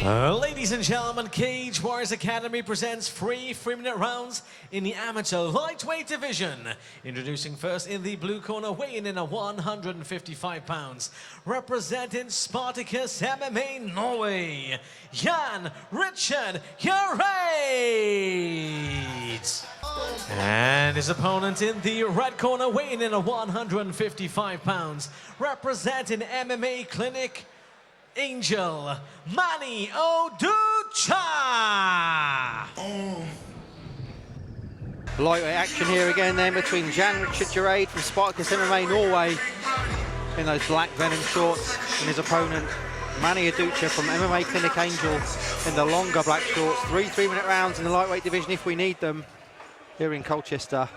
Ladies and gentlemen, Cage Warriors Academy presents free 3-minute rounds in the amateur lightweight division. Introducing first in the blue corner, weighing in at 155 pounds, representing Spartacus MMA Norway, Jan Richard Joreid. And his opponent in the red corner, weighing in at 155 pounds, representing MMA Clinic, Angel Manny Odoucha. Lightweight action here again then between Jan Richard Joreid from Spartacus MMA Norway in those black Venom shorts, and his opponent Manny Odoucha from MMA Clinic Angel in the longer black shorts. 3-minute rounds in the lightweight division if we need them here in Colchester.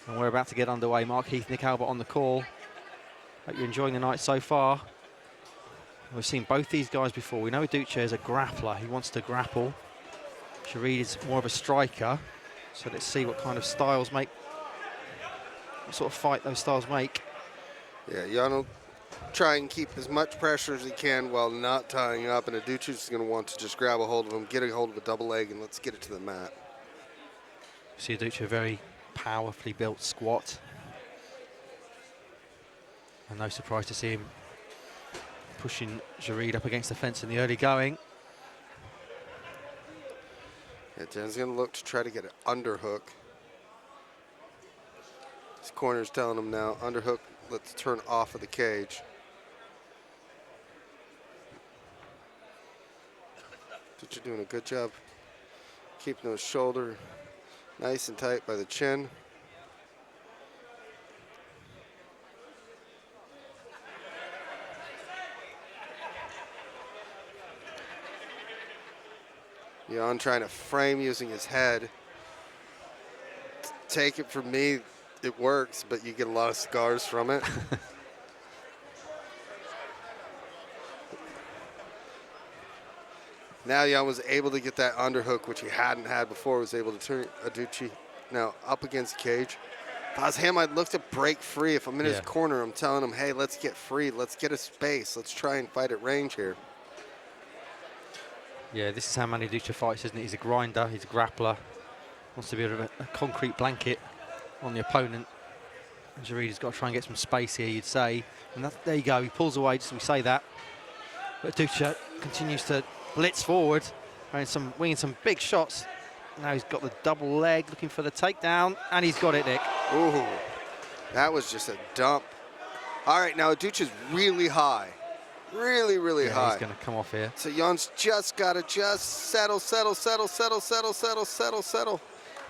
And we're about to get underway. Mark Heath, Nick Albert on the call. Hope you're enjoying the night so far. We've seen both these guys before. We know Odoucha is a grappler. He wants to grapple. Joreid is more of a striker. So let's see what kind of styles make, what sort of fight those styles make. Yeah, Jan will try and keep as much pressure as he can while not tying up, and Odoucha's going to want to just grab a hold of him, get a hold of a double leg, and let's get it to the mat. See Odoucha, a very powerfully built squat. And no surprise to see him pushing Joreid up against the fence in the early going. Yeah, Jan's going to look to try to get an underhook. His corner's telling him now, underhook, let's turn off of the cage. Odoucha doing a good job keeping his shoulder nice and tight by the chin. Jan trying to frame using his head. Take it from me, it works, but you get a lot of scars from it. Now Jan was able to get that underhook, which he hadn't had before, was able to turn Odoucha now up against the cage. If I was him, I'd look to break free. If I'm in his corner, I'm telling him, hey, let's get free. Let's get a space. Let's try and fight at range here. Yeah, this is how Manny Odoucha fights, isn't it? He's a grinder, he's a grappler. Wants to be a concrete blanket on the opponent. And Joreid has got to try and get some space here, you'd say. And there you go, he pulls away, just we say that. But Odoucha continues to blitz forward, winging some big shots. Now he's got the double leg, looking for the takedown, and he's got it, Nick. Ooh, that was just a dump. All right, now Odoucha's really high. Really high. He's going to come off here. So Jan's just got to settle.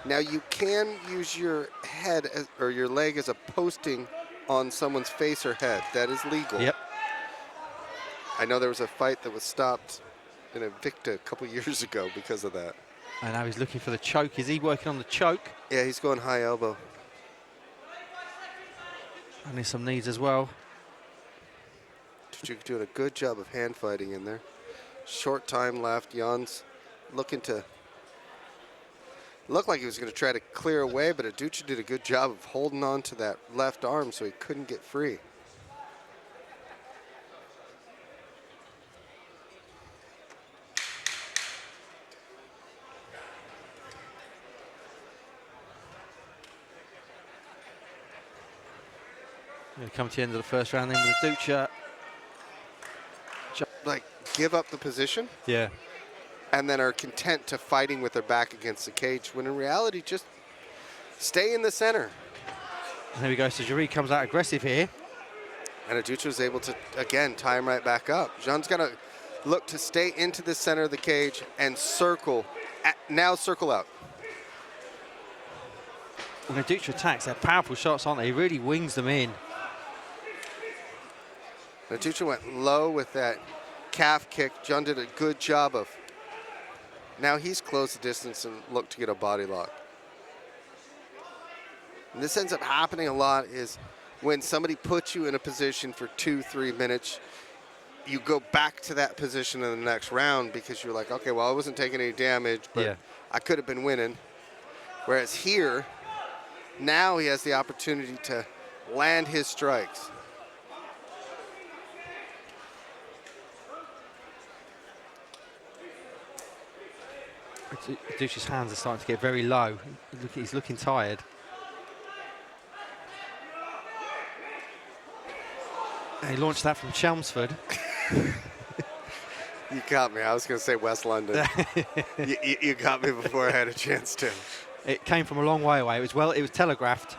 Now you can use your head or your leg as a posting on someone's face or head. That is legal. Yep. I know there was a fight that was stopped in Invicta a couple years ago because of that. And now he's looking for the choke. Is he working on the choke? Yeah, he's going high elbow. And there's some knees as well. You're doing a good job of hand fighting in there. Short time left. Jan's looking to look like he was going to try to clear away, but Odoucha did a good job of holding on to that left arm so he couldn't get free. Going to come to the end of the first round then with Odoucha. Like, give up the position. Yeah. And then are content to fighting with their back against the cage, when in reality, just stay in the center. And there we go. So Joreid comes out aggressive here. And Odoucha was able to, again, tie him right back up. Jan's got to look to stay into the center of the cage and circle. Now circle out. When Odoucha attacks, they're powerful shots, aren't they? He really wings them in. Odoucha went low with that calf kick. Jan did a good job of. Now he's closed the distance and looked to get a body lock. And this ends up happening a lot is when somebody puts you in a position for 2-3 minutes, you go back to that position in the next round because you're like, okay, well, I wasn't taking any damage, but I could have been winning. Whereas here, now he has the opportunity to land his strikes. Odoucha's hands are starting to get very low. He's looking tired. And he launched that from Chelmsford. You got me. I was going to say West London. you got me before I had a chance to. It came from a long way away. It was telegraphed.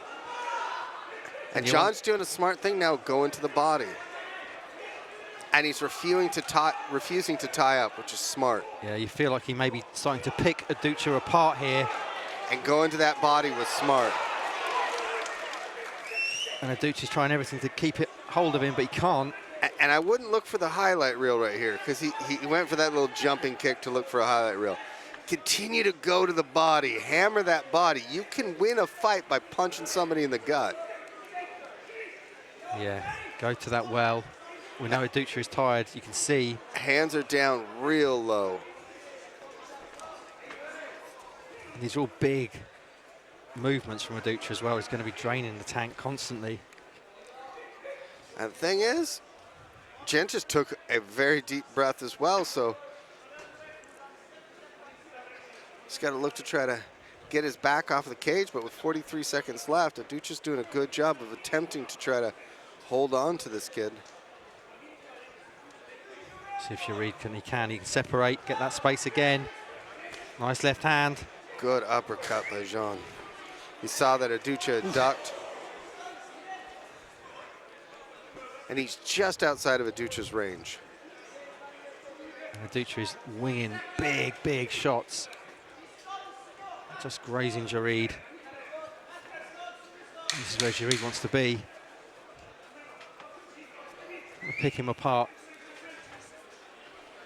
And John's doing a smart thing now, going to the body. And he's refusing to tie up, which is smart. Yeah, you feel like he may be starting to pick Odoucha apart here. And going to that body was smart. And Odoucha's trying everything to keep it hold of him, but he can't. And I wouldn't look for the highlight reel right here, because he went for that little jumping kick to look for a highlight reel. Continue to go to the body, hammer that body. You can win a fight by punching somebody in the gut. Yeah, go to that well. We know Odoucha is tired, you can see. Hands are down real low. And these are all big movements from Odoucha as well. He's going to be draining the tank constantly. And the thing is, Jen just took a very deep breath as well, so he's got to look to try to get his back off of the cage, but with 43 seconds left, Odoucha's doing a good job of attempting to try to hold on to this kid. See if Joreid he can separate, get that space again. Nice left hand. Good uppercut by Jean. He saw that Odoucha had ducked. And he's just outside of Odoucha's range. And Odoucha is winging big shots. Just grazing Joreid. This is where Joreid wants to be. We'll pick him apart.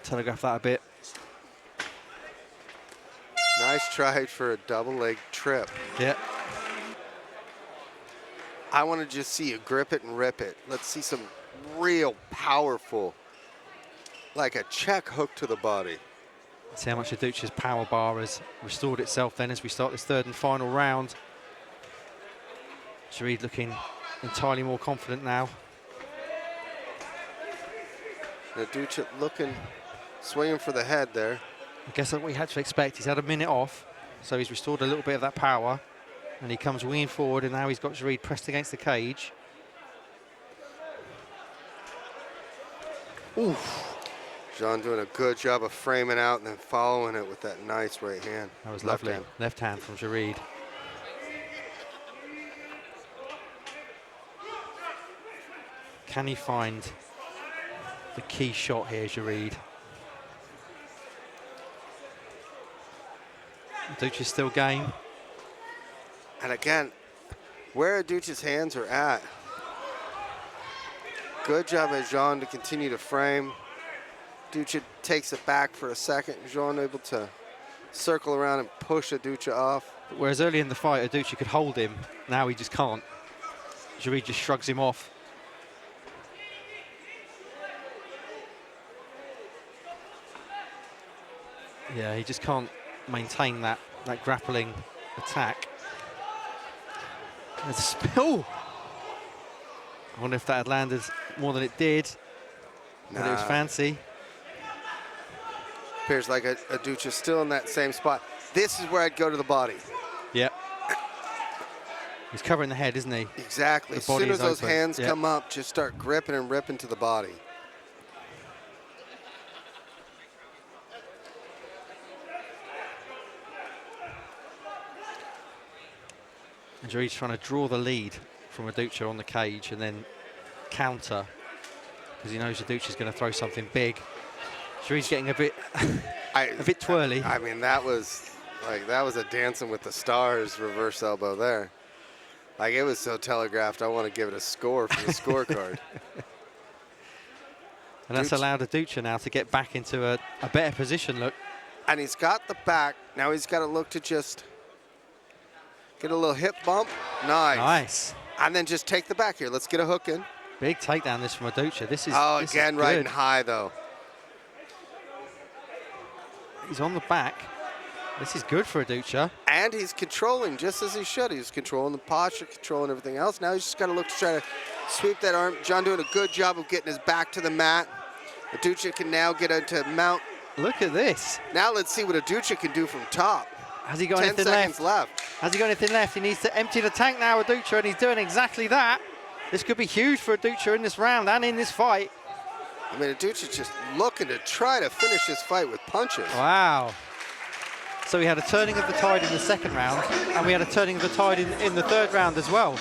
Telegraph that a bit. Nice try for a double leg trip. Yeah. I want to just see you grip it and rip it. Let's see some real powerful, like a check hook to the body. See how much Odoucha's power bar has restored itself then as we start this third and final round. Joreid looking entirely more confident now. Odoucha looking, swinging for the head there. I guess that's what we had to expect. He's had a minute off, so he's restored a little bit of that power. And he comes winging forward, and now he's got Joreid pressed against the cage. Oof. Jean doing a good job of framing out and then following it with that nice right hand. That was lovely. Left hand from Joreid. Can he find the key shot here, Joreid? Odoucha's still game. And again, where Odoucha's hands are at. Good job by Jean to continue to frame. Odoucha takes it back for a second. Jean able to circle around and push Odoucha off. Whereas early in the fight, Odoucha could hold him. Now he just can't. Joreid just shrugs him off. Yeah, he just can't maintain that grappling attack. There's a spill. I wonder if that had landed more than it did. But it was fancy. Appears like Odoucha's still in that same spot. This is where I'd go to the body. Yep. He's covering the head, isn't he? Exactly. As soon as those hands come up, just start gripping and ripping to the body. And Joreid's trying to draw the lead from Odoucha on the cage and then counter, because he knows Odoucha's going to throw something big. Joreid's getting a bit a bit twirly. I mean, that was a Dancing with the Stars reverse elbow there. Like, it was so telegraphed, I want to give it a score for the scorecard. And that's allowed Odoucha now to get back into a better position, look. And he's got the back. Now he's got to look to just get a little hip bump. Nice. Nice. And then just take the back here. Let's get a hook in. Big takedown this from Odoucha. This is again, riding high, though. He's on the back. This is good for Odoucha. And he's controlling just as he should. He's controlling the posture, controlling everything else. Now he's just got to look to try to sweep that arm. John doing a good job of getting his back to the mat. Odoucha can now get into mount Look at this. Now let's see what Odoucha can do from top. Has he got 10 anything seconds left? Has he got anything left? He needs to empty the tank now, Odoucha, and he's doing exactly that. This could be huge for Odoucha in this round and in this fight. I mean, Odoucha's just looking to try to finish this fight with punches. Wow. So we had a turning of the tide in the second round, and we had a turning of the tide in the third round as well.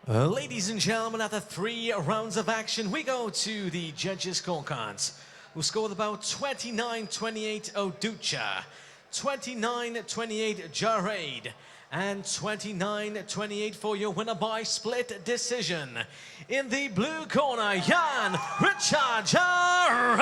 Ladies and gentlemen, after 3 rounds of action, we go to the judges' scorecards, who scored about 29-28 Odoucha, 29-28 Joreid, and 29-28 for your winner by split decision. In the blue corner, Jan Richard Joreid.